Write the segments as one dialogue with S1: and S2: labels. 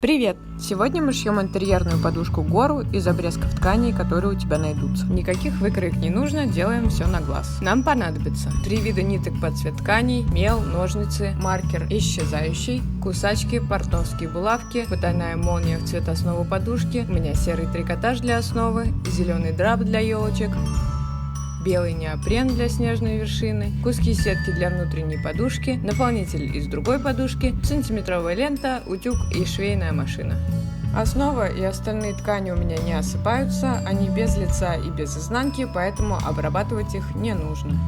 S1: Привет! Сегодня мы шьем интерьерную подушку гору из обрезков тканей, которые у тебя найдутся. Никаких выкроек не нужно, делаем все на глаз. Нам понадобится 3 вида ниток под цвет тканей, мел, ножницы, маркер исчезающий, кусачки, портновские булавки, потайная молния в цвет основы подушки, у меня серый трикотаж для основы, зеленый драп для елочек, белый неопрен для снежной вершины, куски сетки для внутренней подушки, наполнитель из другой подушки, сантиметровая лента, утюг и швейная машина. Основа и остальные ткани у меня не осыпаются, они без лица и без изнанки, поэтому обрабатывать их не нужно.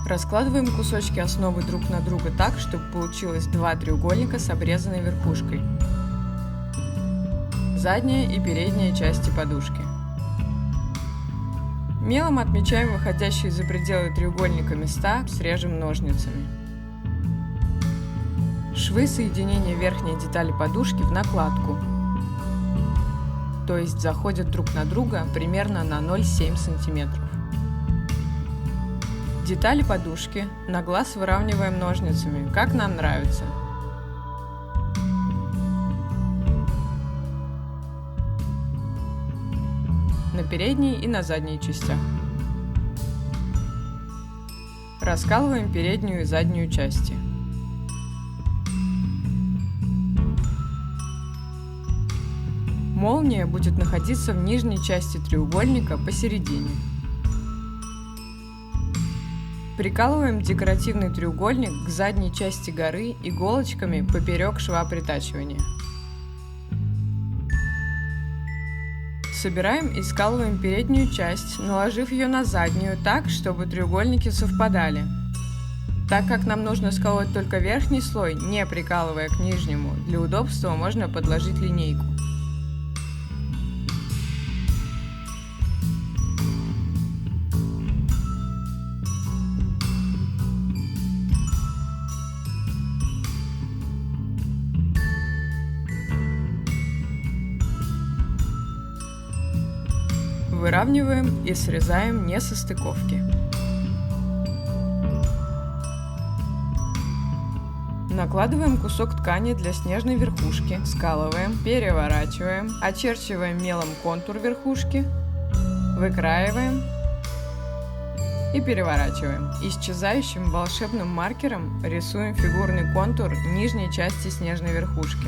S1: Раскладываем кусочки основы друг на друга так, чтобы получилось 2 треугольника с обрезанной верхушкой. Задняя и передняя части подушки. Мелом отмечаем выходящие за пределы треугольника места, срежем ножницами. Швы соединения верхней детали подушки в накладку, то есть заходят друг на друга примерно на 0,7 см. Детали подушки на глаз выравниваем ножницами, как нам нравится. На передней и на задней частях. Раскалываем переднюю и заднюю части. Молния будет находиться в нижней части треугольника посередине. Прикалываем декоративный треугольник к задней части горы иголочками поперек шва притачивания. Собираем и скалываем переднюю часть, наложив ее на заднюю так, чтобы треугольники совпадали. Так как нам нужно сколоть только верхний слой, не прикалывая к нижнему, для удобства можно подложить линейку. Выравниваем и срезаем несостыковки. Накладываем кусок ткани для снежной верхушки, скалываем, переворачиваем, очерчиваем мелом контур верхушки, выкраиваем и переворачиваем. Исчезающим волшебным маркером рисуем фигурный контур нижней части снежной верхушки.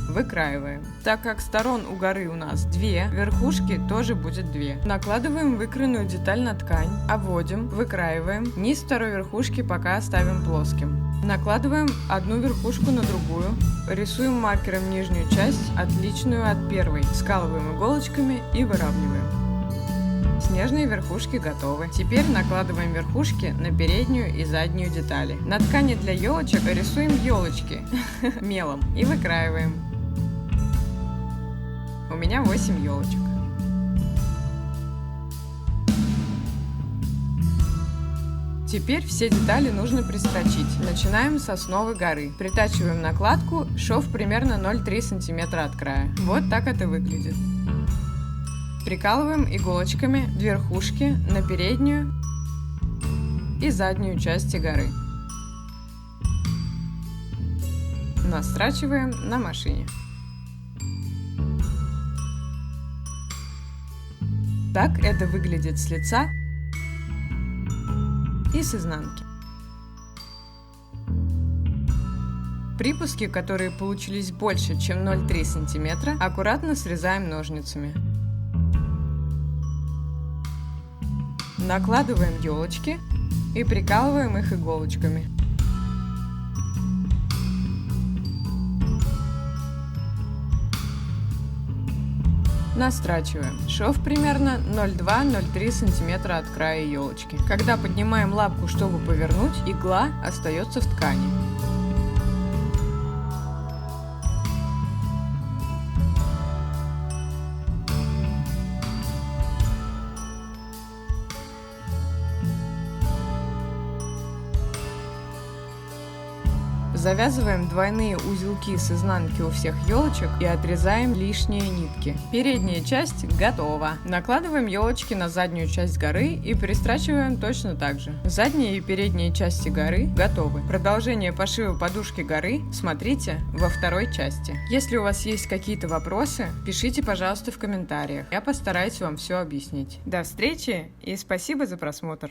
S1: Выкраиваем. Так как сторон у горы у нас 2, верхушки тоже будет 2. Накладываем выкроенную деталь на ткань, обводим, выкраиваем, низ второй верхушки пока оставим плоским. Накладываем одну верхушку на другую, рисуем маркером нижнюю часть, отличную от первой, скалываем иголочками и выравниваем. Снежные верхушки готовы. Теперь накладываем верхушки на переднюю и заднюю детали. На ткани для елочек рисуем елочки мелом и выкраиваем. У меня 8 елочек. Теперь все детали нужно пристрочить. Начинаем с основы горы. Притачиваем накладку, шов примерно 0,3 см от края. Вот так это выглядит. Прикалываем иголочками верхушки на переднюю и заднюю части горы. Настрачиваем на машине. Так это выглядит с лица и с изнанки. Припуски, которые получились больше, чем 0,3 см, аккуратно срезаем ножницами. Накладываем елочки и прикалываем их иголочками. Настрачиваем. Шов примерно 0,2-0,3 см от края елочки. Когда поднимаем лапку, чтобы повернуть, игла остается в ткани. Завязываем двойные узелки с изнанки у всех елочек и отрезаем лишние нитки. Передняя часть готова. Накладываем елочки на заднюю часть горы и пристрачиваем точно так же. Задняя и передняя части горы готовы. Продолжение пошива подушки горы смотрите во второй части. Если у вас есть какие-то вопросы, пишите, пожалуйста, в комментариях. Я постараюсь вам все объяснить. До встречи и спасибо за просмотр.